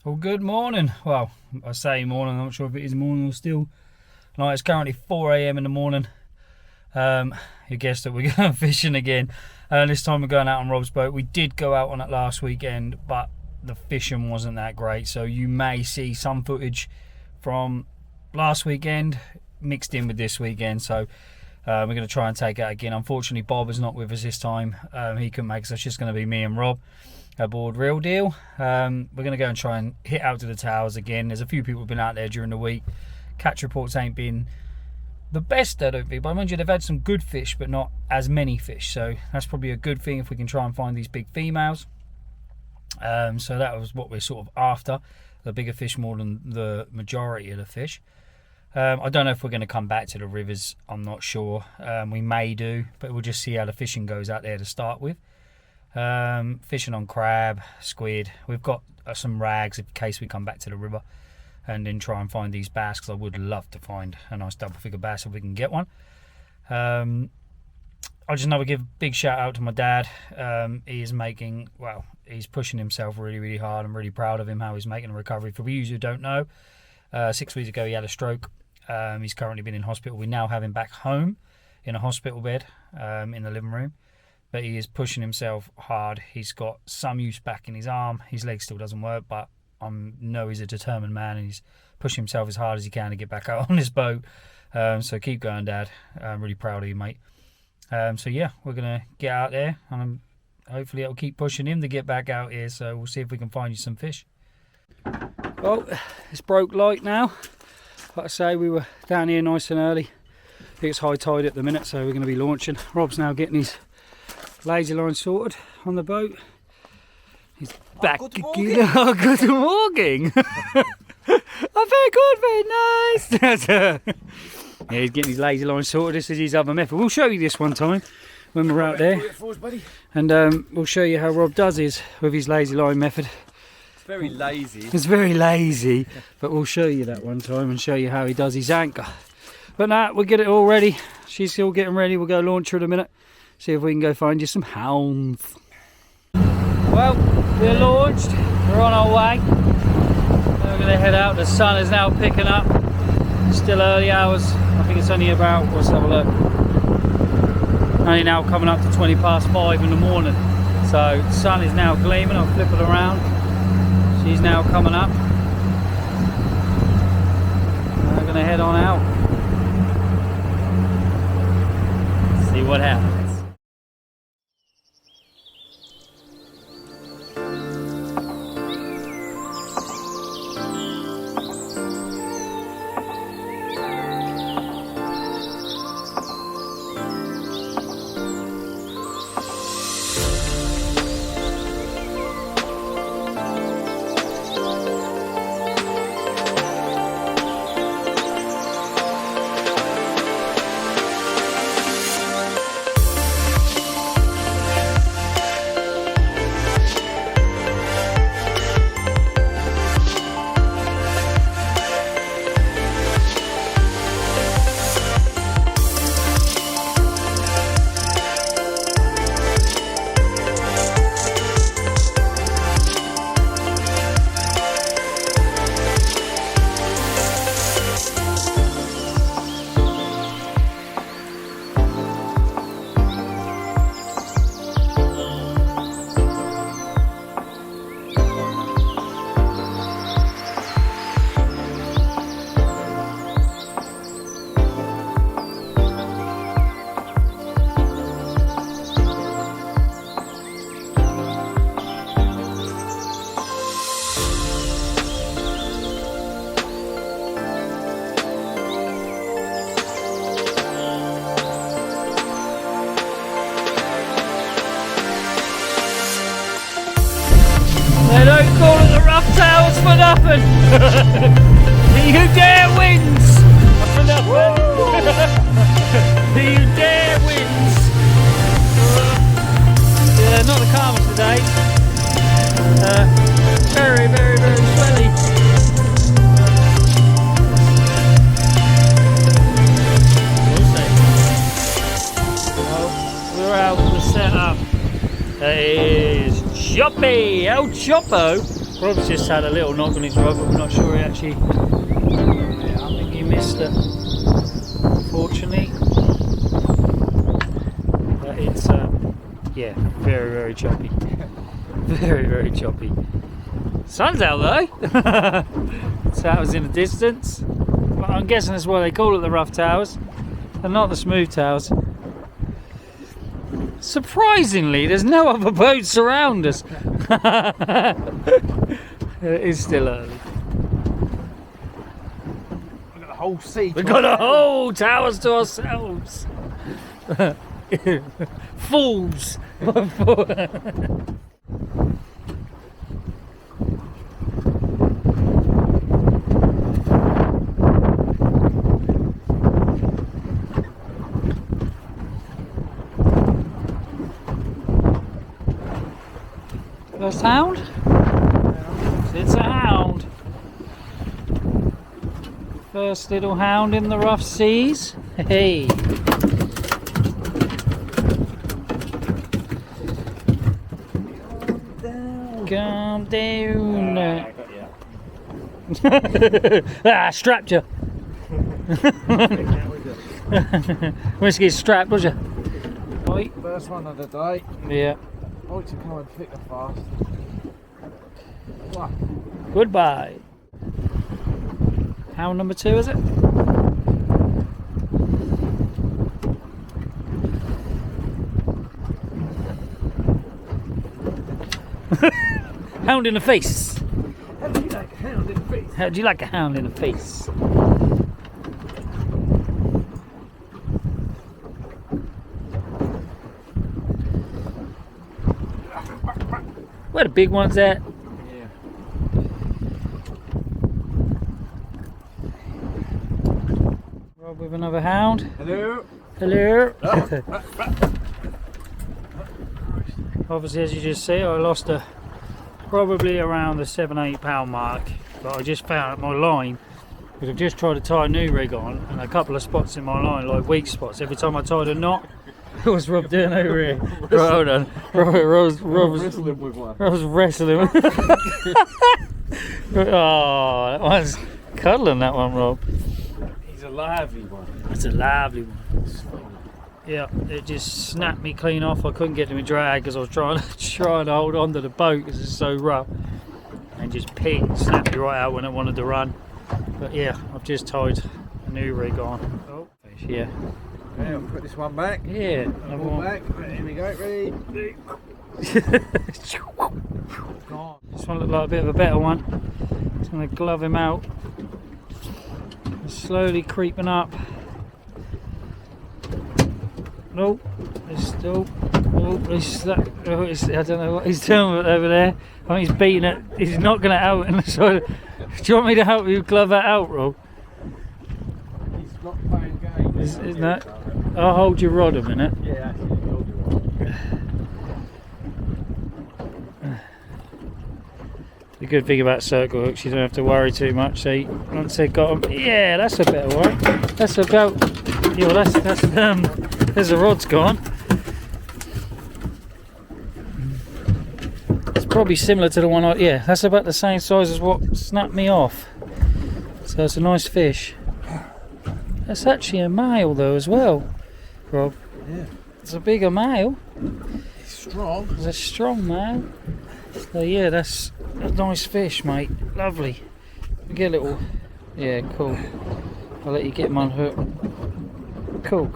Well, good morning. Well, I say morning, I'm not sure if it is morning or still. No, it's currently 4 a.m. in the morning. You guessed it, we're going fishing again. This time we're going out on Rob's boat. We did go out on it last weekend, but the fishing wasn't that great. So you may see some footage from last weekend mixed in with this weekend. So we're going to try and take it again. Unfortunately, Bob is not with us this time. He couldn't make it, so it's just going to be me and Rob aboard Real Deal. We're going to go and try and hit out to the towers again. There's a few people who've been out there during the week. Catch reports ain't been the best, I don't think, but I mind you, they've had some good fish, but not as many fish, so that's probably a good thing if we can try and find these big females. So that was what we're sort of after, the bigger fish more than the majority of the fish. I don't know if we're going to come back to the rivers, I'm not sure. We may do, but we'll just see how the fishing goes out there to start with. Fishing on crab, squid. We've got some rags in case we come back to the river, and then try and find these bass, because I would love to find a nice double figure bass if we can get one. I just know we give a big shout out to my dad. He is making, well, he's pushing himself really hard. I'm really proud of him, how he's making a recovery. For those who don't know, 6 weeks ago he had a stroke. He's currently been in hospital. We now have him back home in a hospital bed in the living room. But he is pushing himself hard. He's got some use back in his arm. His leg still doesn't work, but I know he's a determined man, and he's pushing himself as hard as he can to get back out on his boat. So keep going, Dad. I'm really proud of you, mate. So yeah, we're going to get out there, and hopefully it'll keep pushing him to get back out here. So we'll see if we can find you some fish. Well, it's broke light now. Like I say, we were down here nice and early. I think it's high tide at the minute, so we're going to be launching. Rob's now getting his lazy line sorted on the boat. He's back again. Oh, good morning. Oh, very good, very nice. Yeah, he's getting his lazy line sorted. This is his other method. We'll show you this one time when we're out there, and we'll show you how Rob does his with his lazy line method. It's very lazy. It's very lazy, but we'll show you that one time and show you how he does his anchor. But now we'll get it all ready. She's still getting ready. We'll go launch her in a minute. See if we can go find you some hounds. Well, we're launched. We're on our way. We're going to head out. The sun is now picking up. Still early hours. I think it's only about, let's have a look. Only now coming up to 5:20 in the morning. So the sun is now gleaming. I'll flip it around. She's now coming up. We're going to head on out. See what happens. They don't call it the rough towers for nothing. He who dare wins. He who dare wins. Yeah, not the calmest today. Very swelly. We'll see. Well, we're out to set up. It is Choppy, El Chopo. Rob's just had a little knock on his rug, but we're not sure he actually. Yeah, I think he missed it, unfortunately. But it's yeah, very, very choppy. Very, very choppy. Sun's out though. Towers in the distance. But I'm guessing that's why they call it the rough towers and not the smooth towers. Surprisingly, there's no other boats around us. It is still early. We've got the whole sea. We've got a whole towers to ourselves. Fools. First hound? It's a hound. First little hound in the rough seas. Hey. Calm down. Ah, strapped you. Whiskey strapped, was you? Right, first one of the day. Yeah. I like to come and thick and fast. Wow. Goodbye. Hound number 2, is it? Hound in the face. How do you like a hound in the face? How do you like a hound in the face? Where the big ones at? Yeah. Rob with another hound. Hello. Hello. Obviously, as you just see, I lost a probably around the 7-8 pound mark, but I just found my line because I've just tried to tie a new rig on, and a couple of spots in my line, like weak spots. Every time I tied a knot, what's Rob doing over here? Right, hold on. Rob was wrestling with one. I was wrestling. Oh, that one's cuddling, that one, Rob. He's a lively one. It's a lively one. Yeah, it just snapped me clean off. I couldn't get to my drag because I was trying to hold on to the boat because it's so rough. And just snapped me right out when I wanted to run. But yeah, I've just tied a new rig on. Oh, yeah. Okay, I'll put this one back. Yeah, another Pull one. back. Right, here we go. Ready? This one looked like a bit of a better one. Just going to glove him out. Slowly creeping up. Nope, it's still. Oh, I don't know what he's doing over there. I think he's beating it. He's not going to out. And so, do you want me to help you glove that out, Rob? He's not playing games. Isn't that? I'll hold your rod a minute. Yeah, actually, hold your rod. The good thing about circle hooks, you don't have to worry too much. So once they've got them, yeah, that's a better one. That's about. Yeah, well, that's there's the rod's gone. It's probably similar to the one yeah, that's about the same size as what snapped me off. So it's a nice fish. That's actually a male though as well, Rob. Yeah. It's a bigger male. He's strong. It's a strong male. So yeah, that's a nice fish, mate. Lovely. Get a little. Yeah, cool. I'll let you get him on hook. Cool.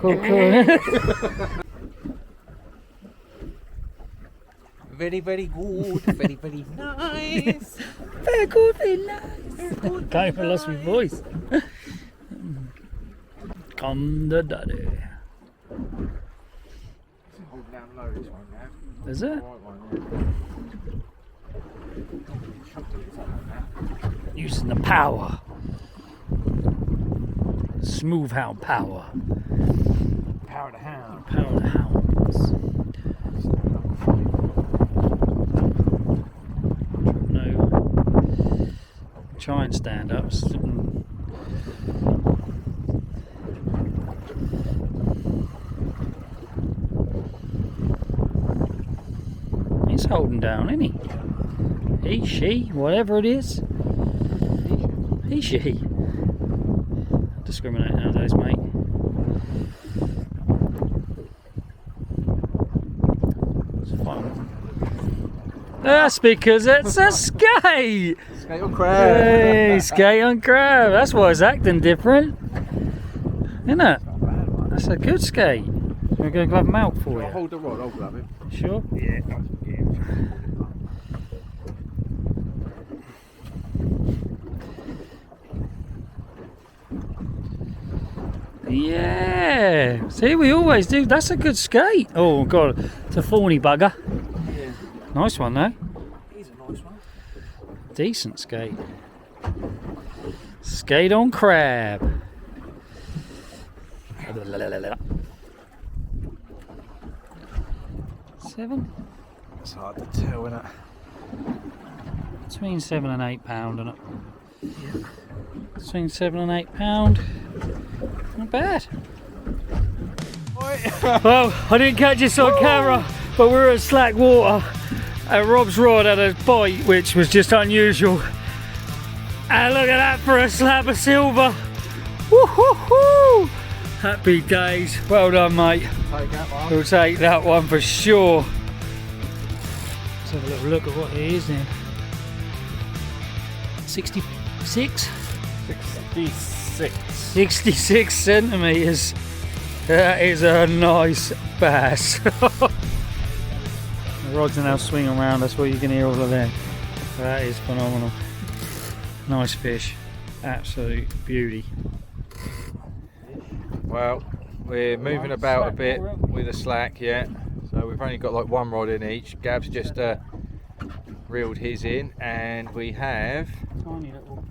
Very, very good. Very, very nice. Very good, very nice. Can't even lost my voice. Come the daddy. Hold down low this one now. Is it? Right one, yeah. Using the power. Smooth hound power. Power of the hound. Power of the hounds. No. Try and stand up. He's holding down, isn't he? He, she, whatever it is. He, she. Discriminate nowadays, mate. It's fun. That's because it's a skate! Skate on crab! Hey, skate on crab. That's why it's acting different. Isn't it? That's a good skate. We're going to grab him out for you. I'll hold the rod, I'll grab him. Sure? Yeah. Yeah. See, we always do. That's a good skate. Oh, God. It's a thorny bugger. Yeah. Nice one, though. He's a nice one. Decent skate. Skate on crab. 7? It's hard to tell, isn't it? Between 7 and 8 pound, isn't it? Yeah. Between 7 and 8 pound. Not bad. Well, I didn't catch this on camera, but we were at slack water and Rob's rod had a bite which was just unusual. And look at that for a slab of silver. Woo-hoo-hoo! Happy days. Well done, mate. Take that one. We'll take that one for sure. Let's have a little look at what it is then. 66? 66. 66 centimetres. That is a nice bass. The rods are now swinging around, that's what you can hear all of them. That is phenomenal. Nice fish. Absolute beauty. Well, we're moving about a bit with a slack, yeah. So we've only got like one rod in each. Gab's just reeled his in, and we have Tiny little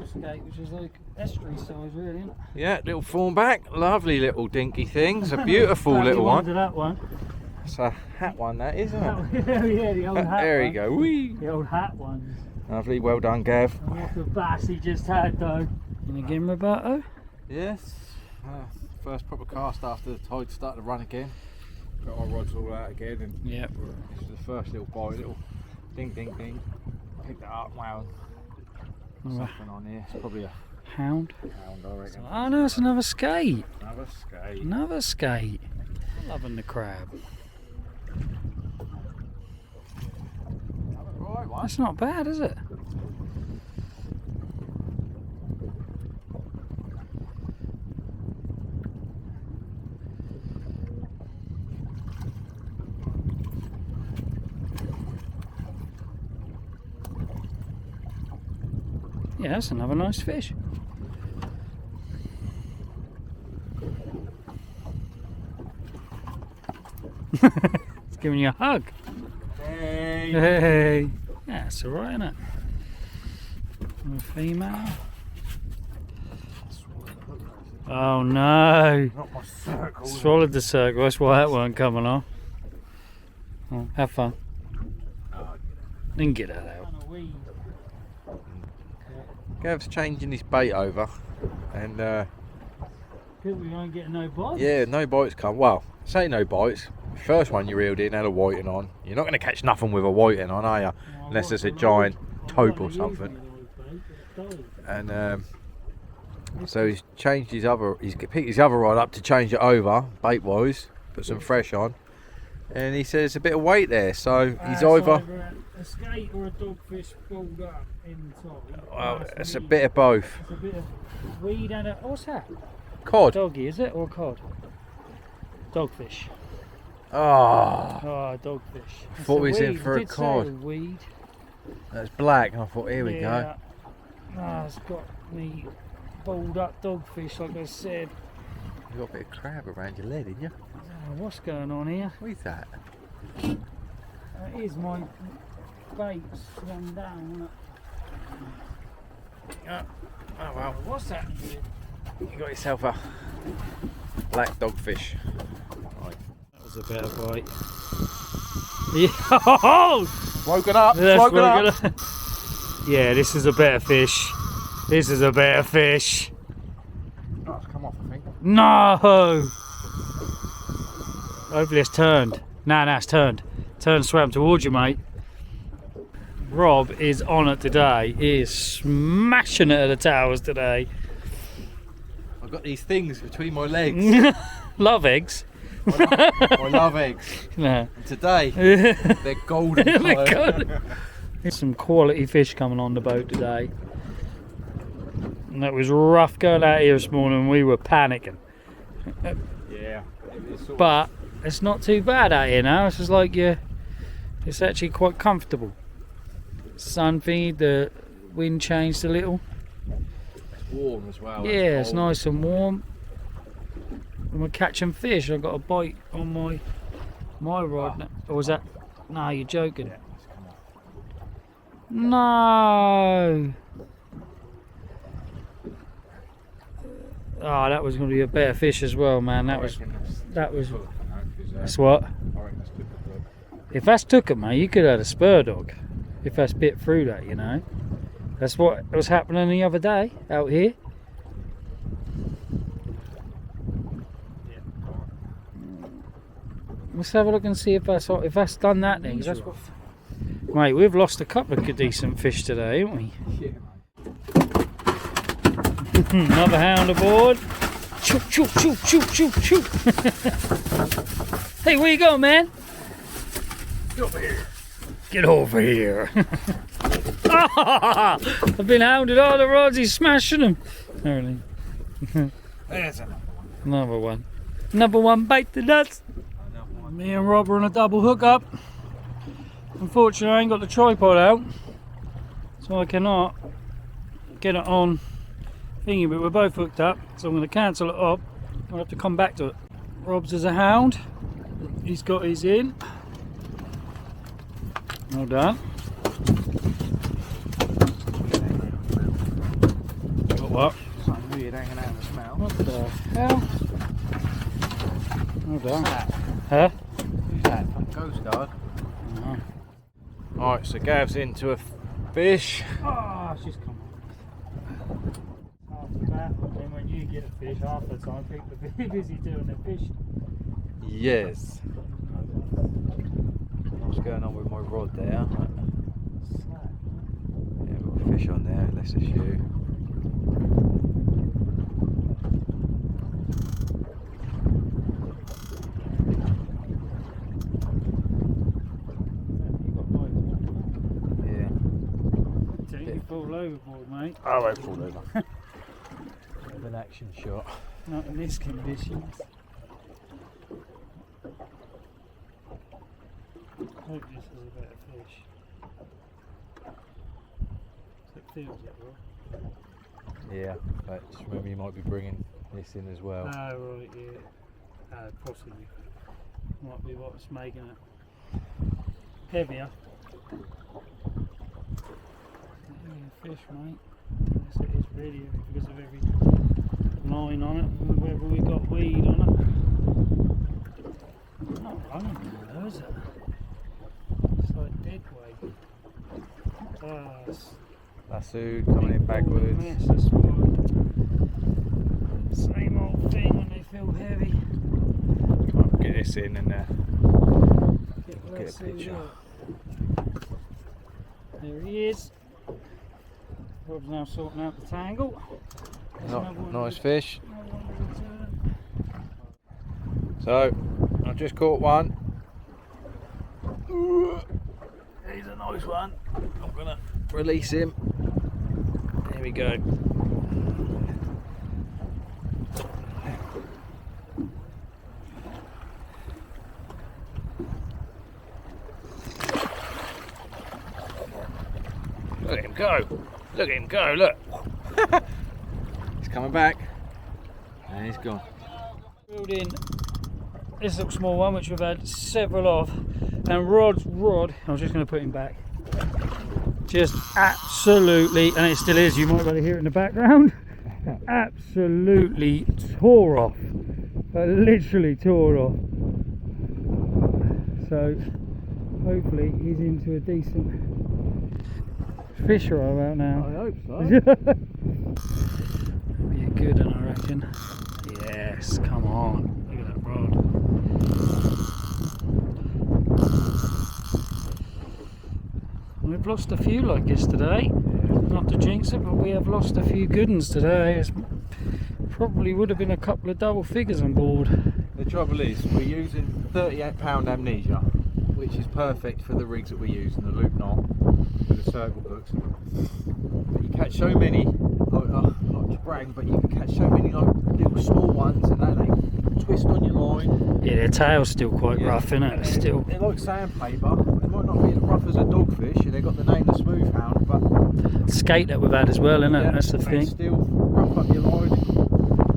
skate, which is like estuary size, really, isn't it? yeah, little thornback, lovely little dinky thing. It's a beautiful little one. That one. It's a hat one, that isn't it? Yeah, the old hat There one. you go. Whee! The old hat ones. Lovely, well done, Gav. And what a bass he just had, though. And again, Roberto. Yes. First proper cast after the tide started to run again. Got our rods all out again, and Yep. this is the first little bite, little ding ding ding. Picked it up, wow. Something on here. It's probably a Hound. pound, I reckon. Oh no, it's another skate. Another skate. Another skate. Loving the crab. Right one. That's not bad, is it? Yeah, that's another nice fish. It's giving you a hug. Hey. Hey. Yeah, it's alright, isn't it? A female. Oh no. Not my circle. Swallowed the circle, that's why that weren't coming off. Oh, have fun. Then get that out. Gav's changing his bait over, and Because we won't get no bites. yeah, no bites come. Well, say no bites. The first one you reeled in had a whiting on. You're not going to catch nothing with a whiting on, are you? Unless there's a giant taupe or something. And so he's changed his other. He's picked his other rod up to change it over, bait wise, put some fresh on, and he says there's a bit of weight there. So he's either a skate or a dogfish pulled up inside. well, it's a bit of both. It's a bit of weed and a what's that? Cod. Doggy, is it, or cod? Dogfish. Ah, Oh, dogfish. I thought we was in for a It did say cod. Weed. That's black. And I thought, here we go. Yeah. Ah, it's got me balled up dogfish, like I said. You got a bit of crab around your leg, didn't you? Oh, what's going on here? What is that? That is my bait's run down, isn't it? Oh well, What's that? you got yourself a black dogfish. Right. That was a better bite. Yeah. Oh! Woken up. That's Woken what up. I'm gonna- Yeah, this is a better fish. This is a better fish. Oh, it's come off, I think. No! Hopefully it's turned. No, it's turned. Turned, swam towards you, mate. Rob is on it today. He is smashing it at the towers today. I've got these things between my legs. Love eggs. I love eggs. No. And today, they're golden coloured. There's some quality fish coming on the boat today. And that was rough going out here this morning. We were panicking. Yeah. But it's not too bad out here now. It's just like it's actually quite comfortable. Sun feed, the wind changed a little. It's warm as well. Yeah, it's nice and warm. And we're catching fish. I've got a bite on my rod. Now. Or was that? No, you're joking. Yeah, it's come off. No. Oh, that was going to be a better fish as well, man. That was. That's what. If that's took it, mate, you could have had a spur dog. If that's bit through that, you know. That's what was happening the other day out here. Let's have a look and see if that's done that then. 'Cause that's what, mate, we've lost a couple of good decent fish today, haven't we? Yeah, Another hound aboard. Shoot, shoot, shoot, shoot, shoot, shoot. Hey, where you going, man? Get over here. Get over here. I've been hounded all the rods, he's smashing them. Apparently. There's another one. Another one. Number one bite the nuts. Me and Rob are on a double hookup. Unfortunately, I ain't got the tripod out, so I cannot get it on thingy, but we're both hooked up, so I'm going to cancel it up. I'll have to come back to it. Rob's is a hound. He's got his in. Well done. Got what? Something weird hanging out in the smell. What the hell? Well done. Huh? Who's that? From Coast Guard. No. Alright, so Gav's into a fish. Oh, she's come on. After that, then when you get a fish, half the time people are busy doing their fishing. Yes. What's going on with my rod there? Yeah, we've got a fish on there, let's assume. Fall overboard, mate. I won't fall over. Bit of an action shot. Not in this conditions. Hope this is a better fish. So it feels it, Rob. Yeah, but just remember you might be bringing this in as well. Oh, right, yeah. Possibly. Might be what's making it heavier. Fish, mate. Yes, it is really heavy because of every line on it, and whether we got weed on it. It's not running now, though, is it? It's like dead weight. Lasso coming in backwards. Mess, that's why. Same old thing when they feel heavy. I'll get this in and get a picture. There he is. Rob's now sorting out the tangle. Nice fish. So, I've just caught one. He's a nice one. I'm going to release him. There we go. Look at him go. Look at him go, look. He's coming back. And he's gone. Reeled in this little small one, which we've had several of. And Rod's rod, I was just going to put him back. Just absolutely, and it still is, you might be able to hear it in the background. Absolutely tore off. Literally tore off. So, hopefully he's into a decent fisher about now. I hope so. Be a good one, I reckon. Yes, come on. Look at that rod. We've lost a few like yesterday. Not to jinx it, but we have lost a few good ones today. It's probably would have been a couple of double figures on board. The trouble is, we're using 38-pound amnesia, which is perfect for the rigs that we're using, the loop knot with the circle hooks. But you catch so many, not to brag, but you can catch so many like little small ones, and then they twist on your line. Yeah, their tail's still quite rough, isn't it? They're like sandpaper. They might not be as rough as a dogfish, and they've got the name of smooth hound, but skate that we've had as well, isn't it? That's the thing. Still rough up your line. You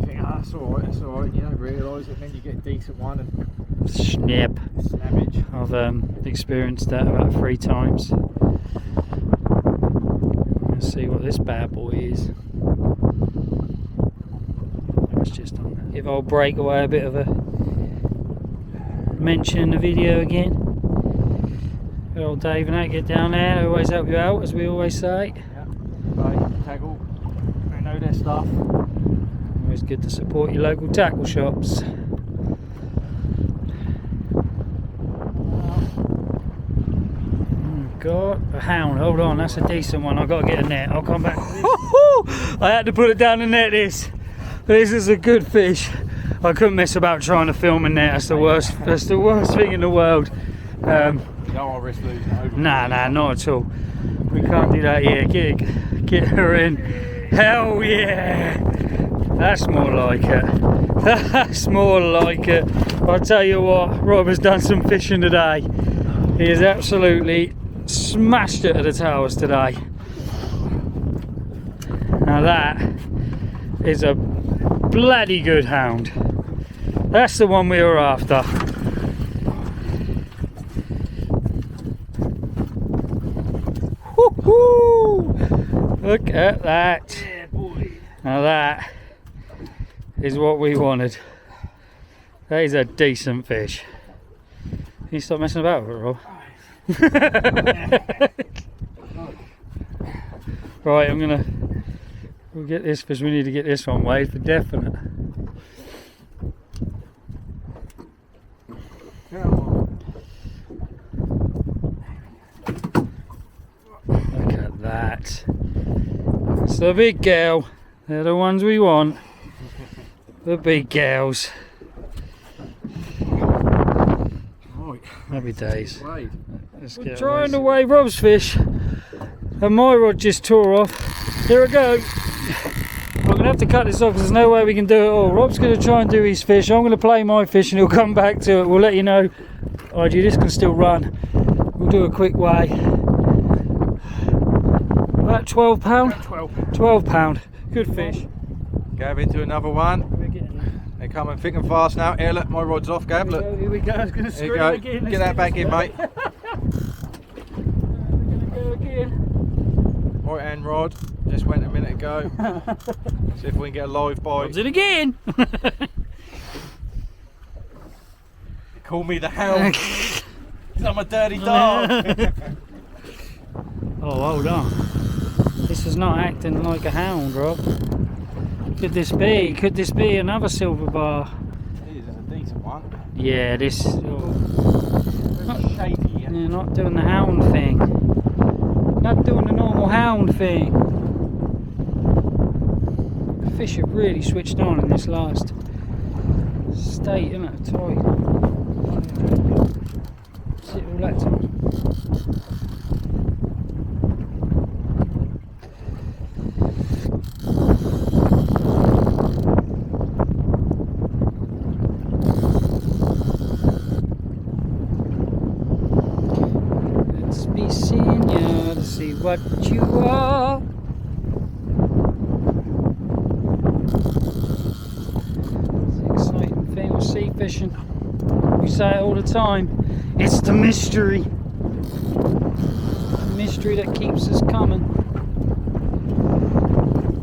think, that's alright, you don't realise it, and then you get a decent one and snap. Snappage. I've experienced that about 3 times. Let's see what this bad boy is. It's just on that. Give old Breakaway a bit of a mention in the video again. Good old Dave and that, get down there, they always help you out, as we always say. Yeah, right, tackle, they know their stuff. Always good to support your local tackle shops. Got a hound, hold on, that's a decent one. I've got to get a net, I'll come back. I had to put it down the net, this is a good fish. I couldn't mess about trying to film in there, that's the worst thing in the world. You don't want to risk losing it over. Nah, not at all. We can't do that yet. Get her in. Hell yeah! That's more like it. That's more like it. I'll tell you what, Rob has done some fishing today. He has absolutely smashed it at the towers today. Now that is a bloody good hound. That's the one we were after. Woohoo! Look at that. Yeah, boy. Now that is what we wanted. That is a decent fish. Can you stop messing about with it, Rob? Right, we'll get this fish. We need to get this one weighed for definite. Look at that. It's the big girl. They're the ones we want. The big girls. Happy days. We're trying to weigh Rob's fish, and my rod just tore off. Here we go. I'm going to have to cut this off because there's no way we can do it all. Rob's going to try and do his fish. I'm going to play my fish and he'll come back to it. We'll let you know. IG, this can still run. We'll do a quick weigh. About £12? 12 pound. Good fish. Gav into another one. They're coming thick and fast now. Here, look, my rod's off, Gav. Look. Here we go. I was going to scream again. Get that back in, mate. We're going to go again. Right hand rod. Just went a minute ago. See if we can get a live bite. Comes it again. Call me the hound. I'm a dirty dog. Oh, hold on. This is not acting like a hound, Rob. Could this be? Could this be another silver bar? It is a decent one. Yeah, this. Not shaky. Yeah, not doing the hound thing. Not doing the normal hound thing. The fish have really switched on in this last state, isn't it? Tight. Sit all that time. Let's be seeing you to see what you are. It's an exciting thing with sea fishing. We say it all the time. It's the mystery. The mystery that keeps us coming.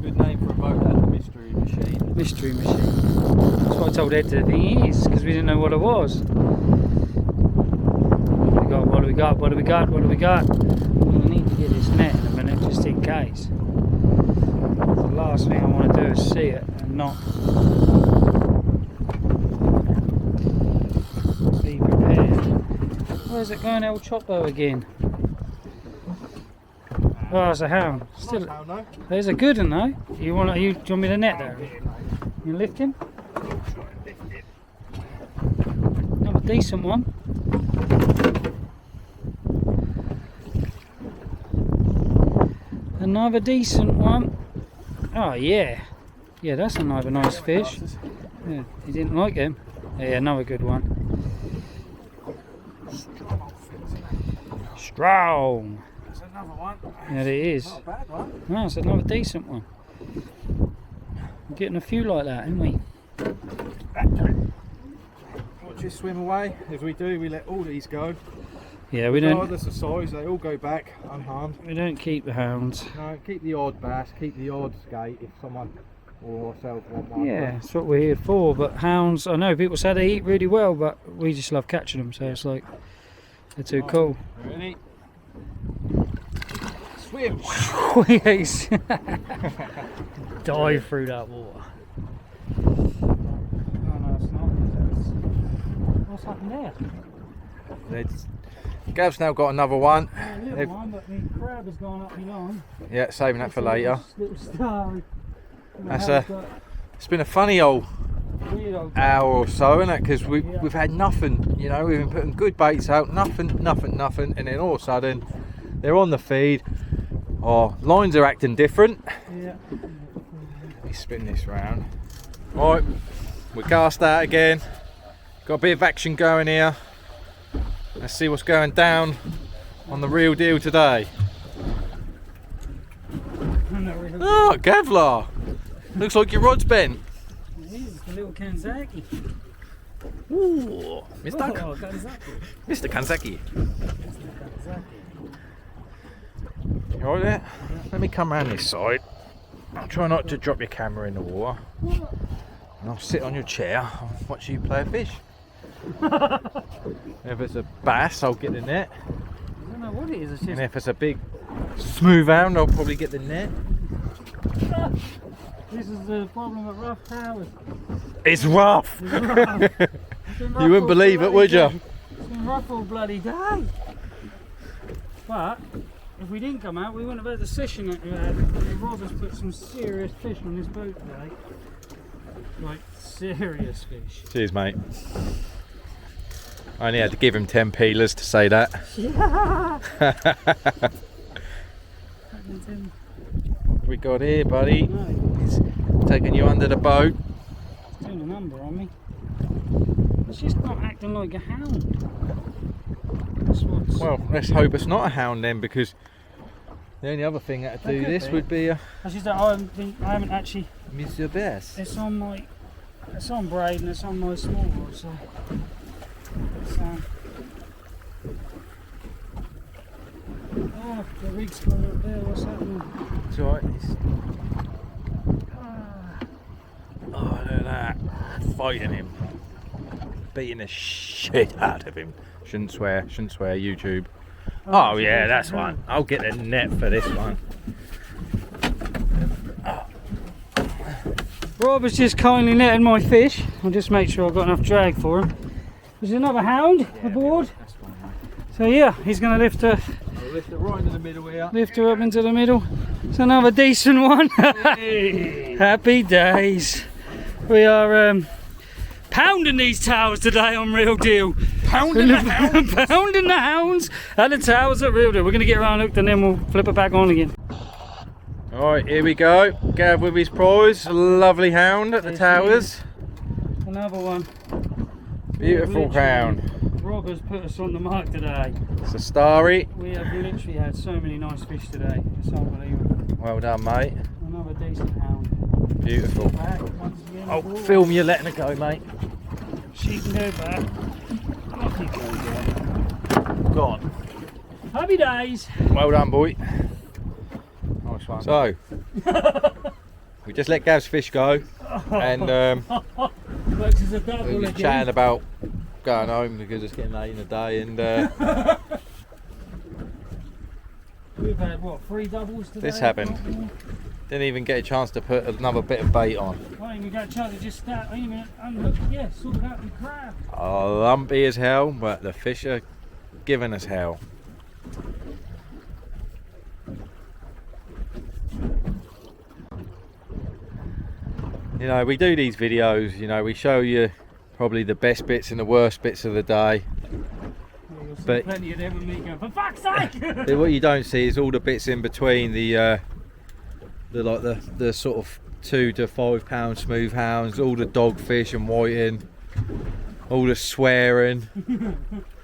Good name for a boat, that, the mystery machine. Mystery machine. That's what I told Ed the thing is, because we didn't know what it was. What do we got? What do we got? What do we got? We need to get this net in a minute, just in case. The last thing I want to do is see it and not be prepared. Where's it going, El Chopo again? Oh, it's a hound. Still, Nice hound though. there's a good one though. Do you want me to net there? You lift him? Not a decent one. Another decent one. Oh yeah. Yeah, that's another nice fish. Yeah, he didn't like him. Yeah, another good one. Strong. That's another one. Yeah, it is. Not a bad one. No, it's another decent one. We're getting a few like that, aren't we? Watch it swim away. As we do, we let all these go. Yeah, we don't. Regardless of size, they all go back unharmed. We don't keep the hounds. No, keep the odd bass, keep the odd skate if someone or ourselves want one. Yeah, that's what we're here for. But hounds, I know people say they eat really well, but we just love catching them. So it's like they're too cool. Ready? Swim. Yes. Dive through that water. Oh no, it's not. What's happened there? Gav's now got another one. Yeah, a little one, but the crab has gone up my line. Yeah, saving that for later. Little star. That's it's been a funny old hour or so, isn't it? Because we've had nothing, you know, we've been putting good baits out, nothing, and then all of a sudden they're on the feed. Our lines are acting different. Yeah. Let me spin this round. Right, we cast out again. Got a bit of action going here. Let's see what's going down on the real deal today. Oh, Kevlar! Looks like your rod's bent. He's the little Kanzaki. Ooh, Mr. Oh, Kanzaki. Mr. Kanzaki. You alright there? Let me come around this side. I'll try not to drop your camera in the water. And I'll sit on your chair and watch you play a fish. If it's a bass, I'll get the net. I don't know what it is. It's And just if it's a big smooth hound, I'll probably get the net. this is the problem at rough towers. It's rough! It's rough. It's been rough You wouldn't all believe it, bloody would you? day. It's been rough all bloody day. But if we didn't come out, we wouldn't have had the session that we had. Rob has put some serious fish on this boat today. Like serious fish. Cheers, mate. I only had to give him 10 peelers to say that. Yeah. What we got here, buddy? No, He's taking you under the boat. it's doing a number on me. It's just not acting like a hound. That's what's... Well, let's hope it's not a hound then, because the only other thing that would do could this be. would be a That's just that I haven't actually. Mr. Bass. It's on my. It's on braid and it's on my small rod, so. It's, oh, the rig's gone up there. What's happening? It's alright. Ah, Oh, look at that. Fighting him. Beating the shit out of him. Shouldn't swear, YouTube. Oh yeah, that's one. I'll get the net for this one. Rob has just kindly netted my fish. I'll just make sure I've got enough drag for him. There's another hound aboard. That's fine, mate. So yeah, he's going to lift her. I'll lift it right into the middle here. Lift her up into the middle. It's another decent one. Hey. Happy days. We are pounding these towers today on Real Deal. Pounding the hound. Pounding the hounds and the towers at Real Deal. We're going to get around hooked and then we'll flip it back on again. Alright, here we go. Gav with his prize. A lovely hound at the Yes, towers. Another one. Beautiful Literally, hound. Rob has put us on the mark today. It's a starry. We have literally had so many nice fish today. It's unbelievable. Well done, mate. Another decent hound. Beautiful. Back once again. Oh, aboard. film you letting it go, mate. She can go back. Off you go, girl. Go on. Happy days. Well done, boy. Nice one. So, we just let Gav's fish go, and Works as a double we were again. chatting about going home because it's getting late in the day, and We've had what, 3 doubles today? This happened. Didn't even get a chance to put another bit of bait on. I didn't even get a chance to just start, I didn't even unhook, yeah, sort out the crab. Lumpy as hell, but the fish are giving us hell. You know, we do these videos, you know, we show you probably the best bits and the worst bits of the day. But plenty of them with me going, for fuck's sake! what you don't see is all the bits in between, the sort of 2 to 5 pound smooth hounds, all the dogfish and whiting, all the swearing.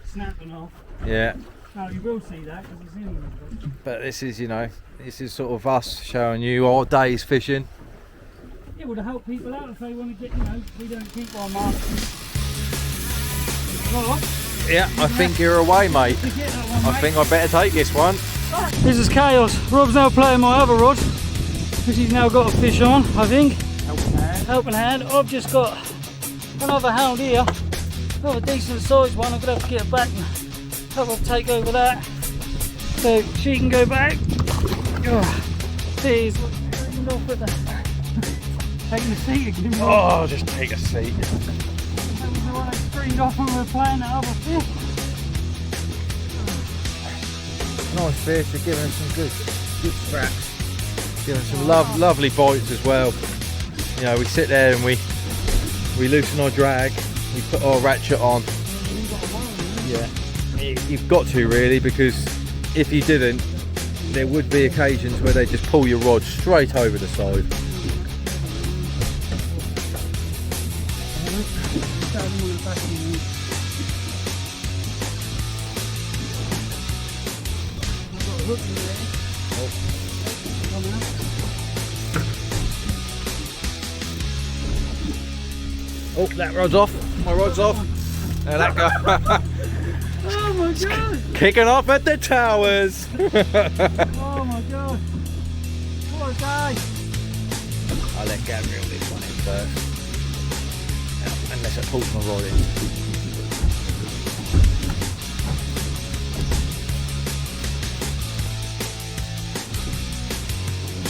Snapping off. Yeah. No, you will see that because it's in them. But this is, you know, this is sort of us showing you our days fishing. Yeah, well, to help people out if they want to get, you know, we don't keep our marks. Yeah, I think you're away, mate. I think I better take this one. This is chaos. Rob's now playing my other rod, because he's now got a fish on, I think. Helping hand. I've just got another hound here. Another decent sized one. I'm going to have to get it back and help her take over that. So she can go back. He's off with the taking the seat again. Oh, just take a seat. The one I screened off when we were playing that other fish. Nice fish, they're giving us some good scraps. Giving us some lovely bites as well. You know, we sit there and we loosen our drag, we put our ratchet on. Yeah, you've got to really, because if you didn't, there would be occasions where they just pull your rod straight over the side. Oh, that rod's off. My rod's off. There that go. Oh my god! Kicking off at the towers. Oh my god! What a day! I'll let Gav reel this one in first. Unless it pulls my rod in.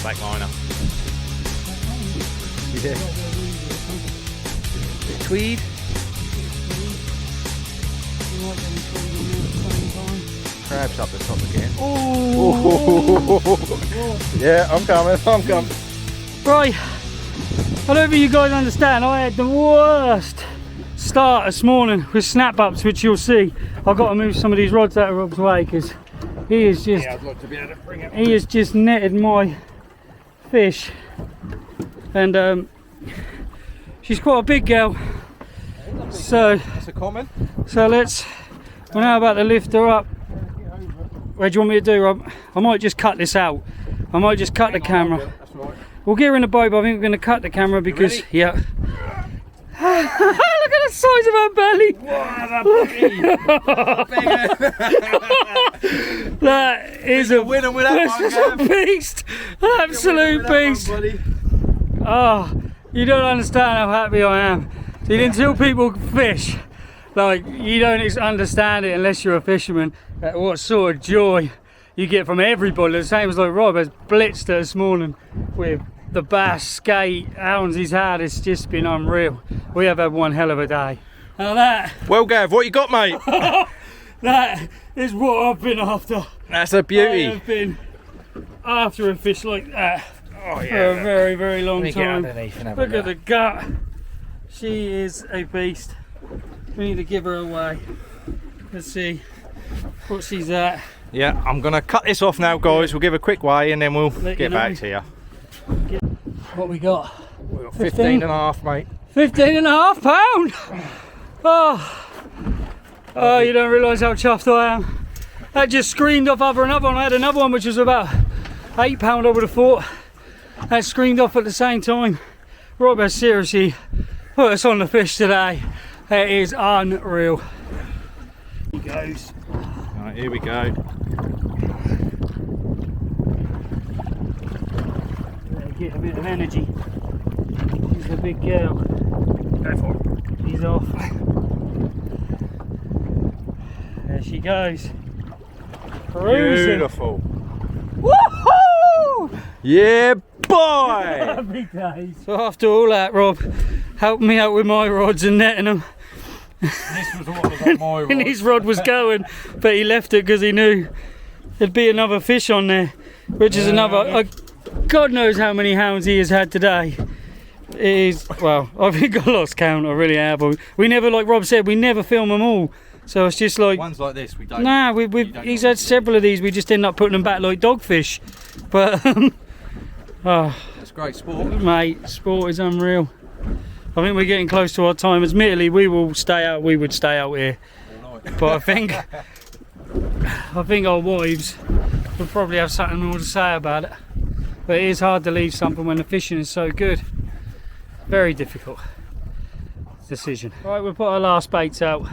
Back liner. Yeah. Tweed. Crabs up the top again. Oh! Yeah, I'm coming. Right, I don't think you guys understand. I had the worst start this morning with snap ups, which you'll see. I've got to move some of these rods out of Rob's way because he is just. Yeah, I'd like to be able to bring it. He has just netted my fish, and she's quite a big girl. So That's a comment. we're now about to lift her up. What do you want me to do, Rob? I might just cut this out. I might just cut the camera. That's right. We'll get her in the boat, but I think we're going to cut the camera because, yeah. Look at the size of her belly. That is a winner with that one, a beast. An absolute beast. Oh, you don't understand how happy I am. See, until people fish, like, you don't understand it unless you're a fisherman. What sort of joy you get from everybody. The same as like Rob has blitzed her this morning with the bass, skate, hounds he's had. It's just been unreal. We have had one hell of a day. Now that, Well, Gav, what you got, mate? that is what I've been after. That's a I beauty. have been after a fish like that Oh for a very, very long Let me get time. underneath and have a Look at look. the gut. She is a beast. We need to give her away. Let's see what she's at. Yeah, I'm going to cut this off now, guys. We'll give a quick weigh and then we'll Let get you know. back to you. What we got? We've got 15 and a half, mate. 15.5 pound. Oh, you don't realise how chuffed I am. That just screamed off over another one. I had another one which was about 8 pound, I would have thought. That screamed off at the same time. Rob has seriously put us on the fish today. It is unreal. He goes. Right, here we go. Get a bit of energy. She's a big girl. Go for it. He's off. There she goes. Cruising. Beautiful. Woohoo! Yeah, boy! Happy days. So after all that, Rob helped me out with my rods and netting them. This was what was on my And his rod was going, but he left it because he knew there'd be another fish on there, which is another. God knows how many hounds he has had today. It is, well, I think I lost count, I really have. We never, like Rob said, we never film them all. So it's just like... Ones like this, we don't... Nah, he's had several of these, we just end up putting them back like dogfish. But, oh, That's great sport. mate, sport is unreal. I think we're getting close to our time. Admittedly, we would stay out here. All night. But I think our wives would probably have something more to say about it. But it is hard to leave something when the fishing is so good. Very difficult decision. Right, we'll put our last baits out.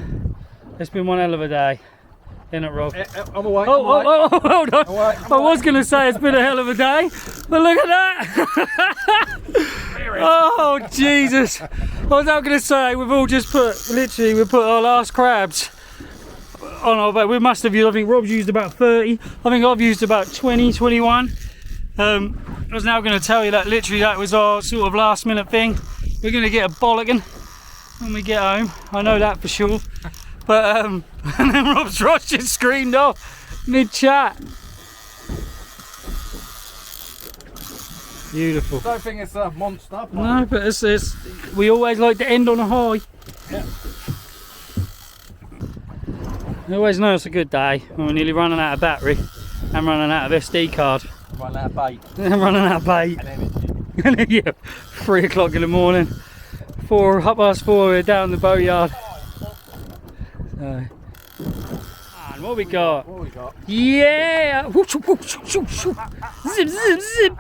It's been one hell of a day, isn't it, Rob? I'm away. Oh, hold on. Away. I was going to say it's been a hell of a day, but look at that. Oh, Jesus. I was not going to say, we've all just put, literally, we put our last crabs on our bait. We must have used, I think Rob's used about 30. I think I've used about 20, 21. I was now going to tell you that literally that was our sort of last minute thing. We're going to get a bollocking when we get home. I know that for sure. But and then Rob's Ross just screamed off mid-chat. Beautiful. I don't think it's a monster. But... No, but it's we always like to end on a high. Yeah. I always know it's a good day when we're nearly running out of battery and running out of SD card. Running out of bait. And running out of bait. And energy. Yeah, 3 o'clock in the morning. 4:30, we're down the boatyard. So, and what we got? What we got? Yeah! Whoosh, whoosh, whoosh, whoosh. Zip, zip, zip!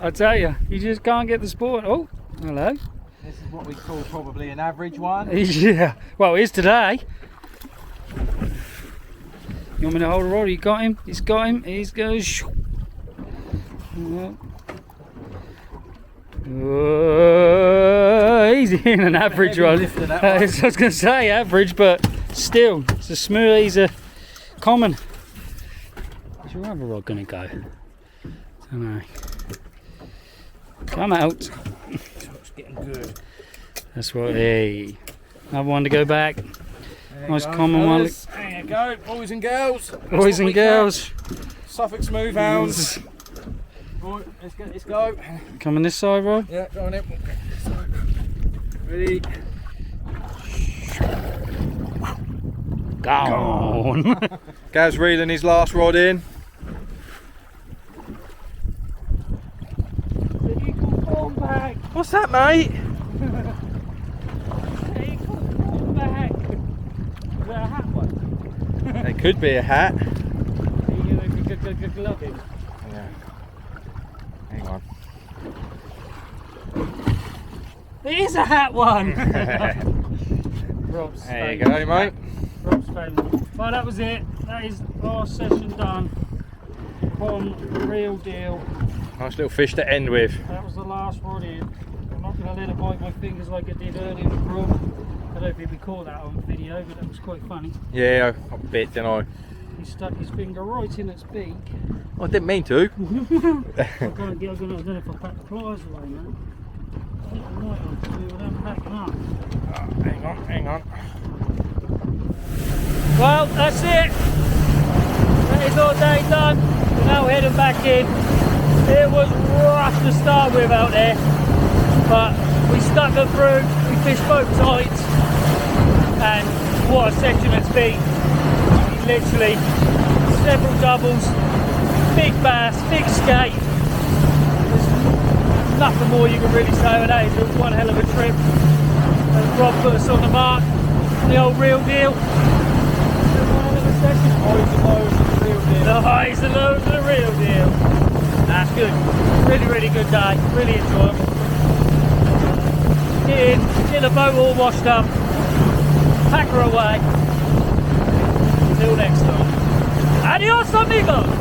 I tell you, you just can't get the sport. Oh, hello. This is what we call probably an average one. Yeah, well, it is today. You want me to hold a rod? You got him? He's got him. He's going. He's in an average one. I was going to say average, but still, it's a smooth. He's a common. Where's your other rod going to go? Don't know. Come out. It's getting good. That's what. Hey, another one to go back. Nice common one. There you go, boys and girls. Boys and girls. Suffolk smooth hounds. Right, let's go. Come on this side, Rob. Yeah, go on in. Ready? Gone. Gav's reeling his last rod in. What's that, mate? It could be a hat. Yeah. Hang on. It is a hat one. Rob's There you go, mate. Rob's failing. Well, that was it. That is our session done. On real deal. Nice little fish to end with. That was the last rod in. I'm not going to let it bite my fingers like it did earlier with Rob. I don't think we caught that on video, but that was quite funny. Yeah, I bit, didn't I? He stuck his finger right in its beak. I didn't mean to. I don't know if I packed the pliers away now. I think I might have to do without packing up. Oh, hang on. Well, that's it. That is all day done. We're now heading back in. It was rough to start with out there, but we stuck it through. We fished both sides, and what a section it's been. Literally several doubles, big bass, big skate. There's nothing more you can really say about that. It was one hell of a trip. And Rob put us on the mark, the old real deal. One hell of a session. Highs and lows of the real deal. The highs and lows of the real deal. That's good. Really, really good day. Really enjoyable. Get the boat all washed up. Pack her away. Until next time. Adios, amigos!